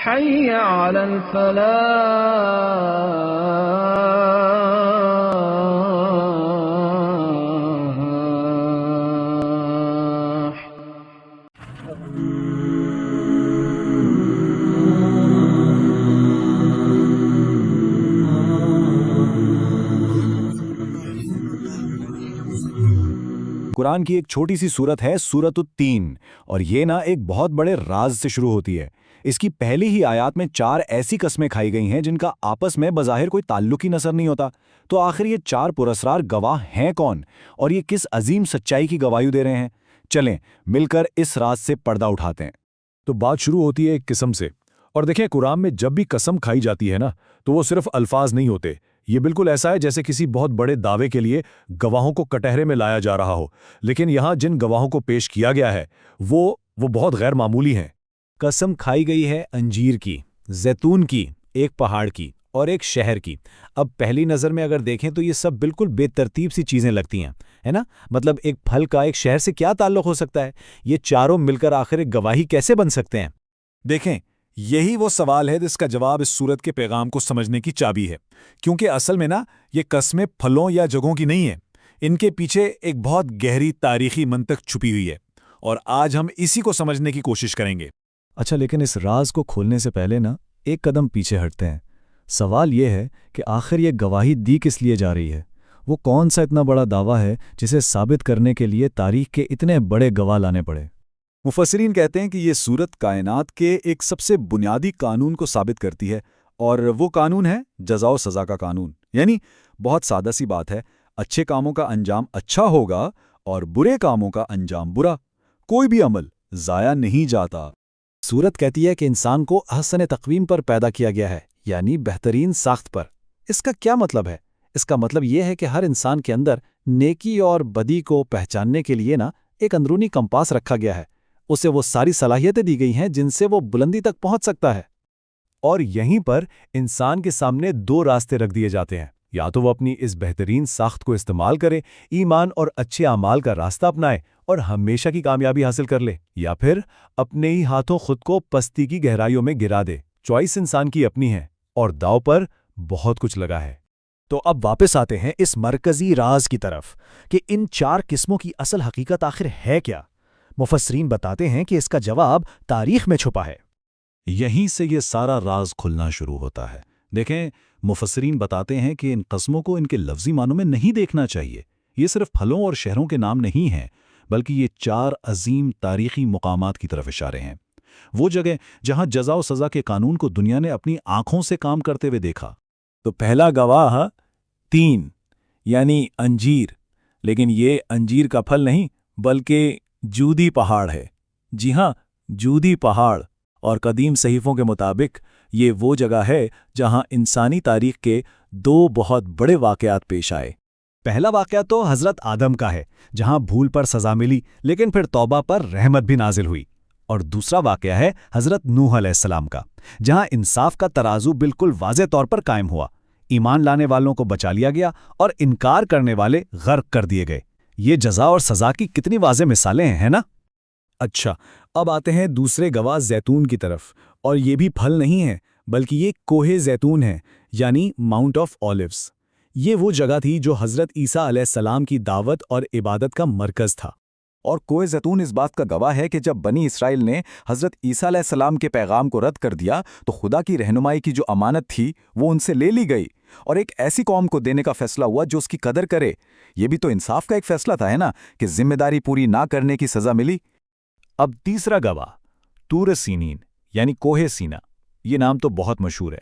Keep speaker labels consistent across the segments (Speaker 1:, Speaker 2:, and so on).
Speaker 1: حي على الفلاح.
Speaker 2: قرآن کی ایک چھوٹی سی سورت ہے سورۃ التین، اور یہ ایک بہت بڑے راز سے شروع ہوتی ہے۔ اس کی پہلی ہی آیات میں 4 ایسی قسمیں کھائی گئی ہیں جن کا آپس میں بظاہر کوئی تعلق ہی نظر نہیں ہوتا۔ تو آخر یہ 4 پراسرار گواہ ہیں کون، اور یہ کس عظیم سچائی کی گواہی دے رہے ہیں؟ چلیں مل کر اس راز سے پردہ اٹھاتے ہیں۔
Speaker 3: تو بات شروع ہوتی ہے ایک قسم سے، اور دیکھیں قرآن میں جب بھی قسم کھائی جاتی ہے نا، تو وہ صرف الفاظ نہیں ہوتے۔ یہ بالکل ایسا ہے جیسے کسی بہت بڑے دعوے کے لیے گواہوں کو کٹہرے میں لایا جا رہا ہو، لیکن یہاں جن گواہوں کو پیش کیا گیا ہے وہ بہت غیر معمولی ہیں۔
Speaker 2: قسم کھائی گئی ہے انجیر کی، زیتون کی، ایک پہاڑ کی اور ایک شہر کی۔ اب پہلی نظر میں اگر دیکھیں تو یہ سب بالکل بے ترتیب سی چیزیں لگتی ہیں، ہے نا؟ مطلب ایک پھل کا ایک شہر سے کیا تعلق ہو سکتا ہے؟ یہ چاروں مل کر آخر ایک گواہی کیسے بن سکتے ہیں؟
Speaker 3: دیکھیں، یہی وہ سوال ہے جس کا جواب اس سورت کے پیغام کو سمجھنے کی چابی ہے، کیونکہ اصل میں یہ قسمیں پھلوں یا جگہوں کی نہیں ہیں۔ ان کے پیچھے ایک بہت گہری تاریخی منطق چھپی ہوئی ہے، اور آج ہم اسی کو سمجھنے کی کوشش کریں گے۔
Speaker 2: اچھا، لیکن اس راز کو کھولنے سے پہلے ایک قدم پیچھے ہٹتے ہیں۔ سوال یہ ہے کہ آخر یہ گواہی دی کس لیے جا رہی ہے؟ وہ کون سا اتنا بڑا دعویٰ ہے جسے ثابت کرنے کے لیے تاریخ کے اتنے بڑے گواہ لانے پڑے؟
Speaker 3: مفسرین کہتے ہیں کہ یہ سورت کائنات کے ایک سب سے بنیادی قانون کو ثابت کرتی ہے، اور وہ قانون ہے جزا و سزا کا قانون۔ یعنی بہت سادہ سی بات ہے، اچھے کاموں کا انجام اچھا ہوگا اور برے کاموں کا انجام برا۔ کوئی بھی عمل ضائع نہیں جاتا۔
Speaker 2: سورت کہتی ہے کہ انسان کو احسن تقویم پر پیدا کیا گیا ہے، یعنی بہترین ساخت پر۔ اس کا کیا مطلب ہے؟ اس کا مطلب یہ ہے کہ ہر انسان کے اندر نیکی اور بدی کو پہچاننے کے لیے ایک اندرونی کمپاس رکھا گیا ہے۔ اسے وہ ساری صلاحیتیں دی گئی ہیں جن سے وہ بلندی تک پہنچ سکتا ہے۔
Speaker 3: اور یہیں پر انسان کے سامنے 2 راستے رکھ دیے جاتے ہیں، یا تو وہ اپنی اس بہترین ساخت کو استعمال کرے، ایمان اور اچھے اعمال کا راستہ اپنائے اور ہمیشہ کی کامیابی حاصل کر لے، یا پھر اپنے ہی ہاتھوں خود کو پستی کی گہرائیوں میں گرا دے۔ چوائس انسان کی اپنی ہے، اور داؤ پر بہت کچھ لگا ہے۔
Speaker 2: تو اب واپس آتے ہیں اس مرکزی راز کی طرف کہ ان 4 قسموں کی اصل حقیقت آخر ہے کیا؟ مفسرین بتاتے ہیں کہ اس کا جواب تاریخ میں چھپا ہے۔
Speaker 3: یہیں سے یہ سارا راز کھلنا شروع ہوتا ہے۔ دیکھیں، مفسرین بتاتے ہیں کہ ان قسموں کو ان کے لفظی معنوں میں نہیں دیکھنا چاہیے۔ یہ صرف پھلوں اور شہروں کے نام نہیں ہیں، بلکہ یہ 4 عظیم تاریخی مقامات کی طرف اشارے ہیں۔ وہ جگہ جہاں جزا و سزا کے قانون کو دنیا نے اپنی آنکھوں سے کام کرتے ہوئے دیکھا۔
Speaker 2: تو پہلا گواہ 3 یعنی انجیر، لیکن یہ انجیر کا پھل نہیں بلکہ جودی پہاڑ ہے۔ جی ہاں، جودی پہاڑ، اور قدیم صحیفوں کے مطابق یہ وہ جگہ ہے جہاں انسانی تاریخ کے 2 بہت بڑے واقعات پیش آئے۔ پہلا واقعہ تو حضرت آدم کا ہے، جہاں بھول پر سزا ملی لیکن پھر توبہ پر رحمت بھی نازل ہوئی۔ اور دوسرا واقعہ ہے حضرت نوح علیہ السلام کا، جہاں انصاف کا ترازو بالکل واضح طور پر قائم ہوا۔ ایمان لانے والوں کو بچا لیا گیا اور انکار کرنے والے غرق کر دیے گئے۔ یہ جزا اور سزا کی کتنی واضح مثالیں ہیں، ہے نا؟
Speaker 3: اچھا، اب آتے ہیں دوسرے گواہ زیتون کی طرف، اور یہ بھی پھل نہیں ہے بلکہ یہ کوہ زیتون ہے، یعنی ماؤنٹ آف اولیوز۔ یہ وہ جگہ تھی جو حضرت عیسیٰ علیہ السلام کی دعوت اور عبادت کا مرکز تھا۔ اور کوہ زیتون اس بات کا گواہ ہے کہ جب بنی اسرائیل نے حضرت عیسیٰ علیہ السلام کے پیغام کو رد کر دیا تو خدا کی رہنمائی کی جو امانت تھی وہ ان سے لے لی گئی، اور ایک ایسی قوم کو دینے کا فیصلہ ہوا جو اس کی قدر کرے۔ یہ بھی تو انصاف کا ایک فیصلہ تھا، ہے نا، کہ ذمہ داری پوری نہ کرنے کی سزا ملی۔
Speaker 2: اب تیسرا گواہ طور سینین یعنی کوہ سینا۔ یہ نام تو بہت مشہور ہے۔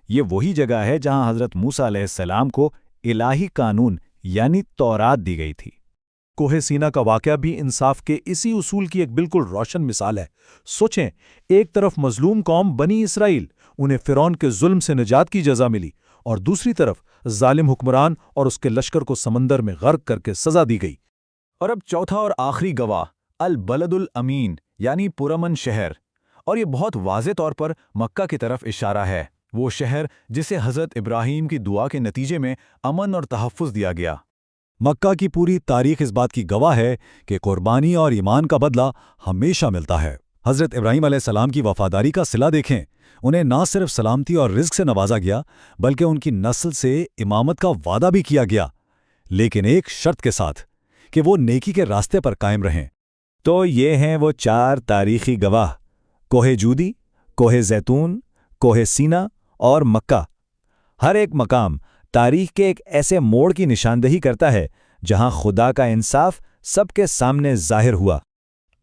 Speaker 2: یہ وہی جگہ ہے جہاں حضرت موسیٰ علیہ السلام کو الہی قانون یعنی تورات دی گئی تھی۔
Speaker 3: کوہ سینا کا واقعہ بھی انصاف کے اسی اصول کی ایک بالکل روشن مثال ہے۔ سوچیں، ایک طرف مظلوم قوم بنی اسرائیل، انہیں فرعون کے ظلم سے نجات کی جزا ملی، اور دوسری طرف ظالم حکمران اور اس کے لشکر کو سمندر میں غرق کر کے سزا دی گئی۔
Speaker 2: اور اب چوتھا اور آخری گواہ البلد الامین یعنی پرامن شہر، اور یہ بہت واضح طور پر مکہ کی طرف اشارہ ہے، وہ شہر جسے حضرت ابراہیم کی دعا کے نتیجے میں امن اور تحفظ دیا گیا۔
Speaker 3: مکہ کی پوری تاریخ اس بات کی گواہ ہے کہ قربانی اور ایمان کا بدلہ ہمیشہ ملتا ہے۔ حضرت ابراہیم علیہ السلام کی وفاداری کا صلہ دیکھیں، انہیں نہ صرف سلامتی اور رزق سے نوازا گیا بلکہ ان کی نسل سے امامت کا وعدہ بھی کیا گیا، لیکن ایک شرط کے ساتھ کہ وہ نیکی کے راستے پر قائم رہیں۔
Speaker 2: تو یہ ہیں وہ 4 تاریخی گواہ: کوہ جودی، کوہ زیتون، کوہ سینا اور مکہ۔ ہر ایک مقام تاریخ کے ایک ایسے موڑ کی نشاندہی کرتا ہے جہاں خدا کا انصاف سب کے سامنے ظاہر ہوا۔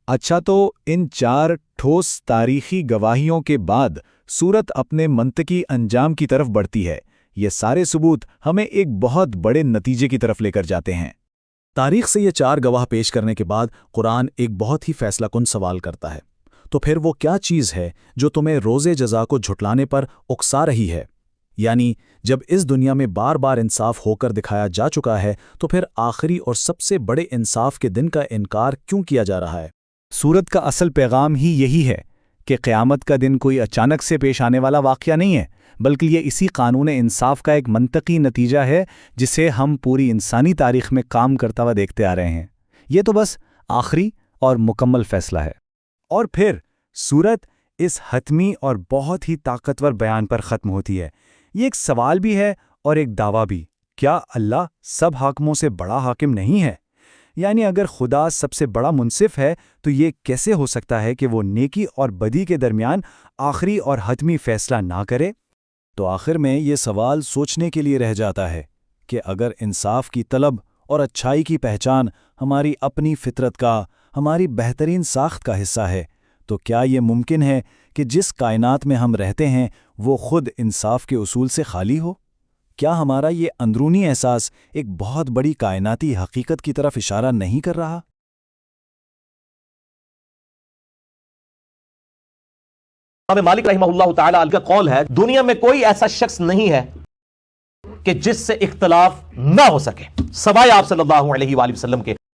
Speaker 3: اچھا، تو ان 4 ٹھوس تاریخی گواہیوں کے بعد سورت اپنے منطقی انجام کی طرف بڑھتی ہے۔ یہ سارے ثبوت ہمیں ایک بہت بڑے نتیجے کی طرف لے کر جاتے ہیں۔ تاریخ سے یہ 4 گواہ پیش کرنے کے بعد قرآن ایک بہت ہی فیصلہ کن سوال کرتا ہے، تو پھر وہ کیا چیز ہے جو تمہیں روز جزا کو جھٹلانے پر اکسا رہی ہے؟ یعنی جب اس دنیا میں بار بار انصاف ہو کر دکھایا جا چکا ہے تو پھر آخری اور سب سے بڑے انصاف کے دن کا انکار کیوں کیا جا رہا ہے؟ سورت کا اصل پیغام ہی یہی ہے کہ قیامت کا دن کوئی اچانک سے پیش آنے والا واقعہ نہیں ہے، بلکہ یہ اسی قانون انصاف کا ایک منطقی نتیجہ ہے جسے ہم پوری انسانی تاریخ میں کام کرتا ہوا دیکھتے آ رہے ہیں۔ یہ تو بس آخری اور مکمل فیصلہ ہے۔ اور پھر سورت اس حتمی اور بہت ہی طاقتور بیان پر ختم ہوتی ہے۔ یہ ایک سوال بھی ہے اور ایک دعویٰ بھی۔ کیا اللہ سب حاکموں سے بڑا حاکم نہیں ہے؟ یعنی اگر خدا سب سے بڑا منصف ہے تو یہ کیسے ہو سکتا ہے کہ وہ نیکی اور بدی کے درمیان آخری اور حتمی فیصلہ نہ کرے؟ تو آخر میں یہ سوال سوچنے کے لیے رہ جاتا ہے کہ اگر انصاف کی طلب اور اچھائی کی پہچان ہماری اپنی فطرت کا، ہماری بہترین ساخت کا حصہ ہے، تو کیا یہ ممکن ہے کہ جس کائنات میں ہم رہتے ہیں وہ خود انصاف کے اصول سے خالی ہو؟ کیا ہمارا یہ اندرونی احساس ایک بہت بڑی کائناتی حقیقت کی طرف اشارہ نہیں کر رہا؟
Speaker 4: امام مالک رحمہ اللہ تعالیٰ کا قول ہے، دنیا میں کوئی ایسا شخص نہیں ہے کہ جس سے اختلاف نہ ہو سکے سوائے آپ صلی اللہ علیہ وآلہ وسلم کے۔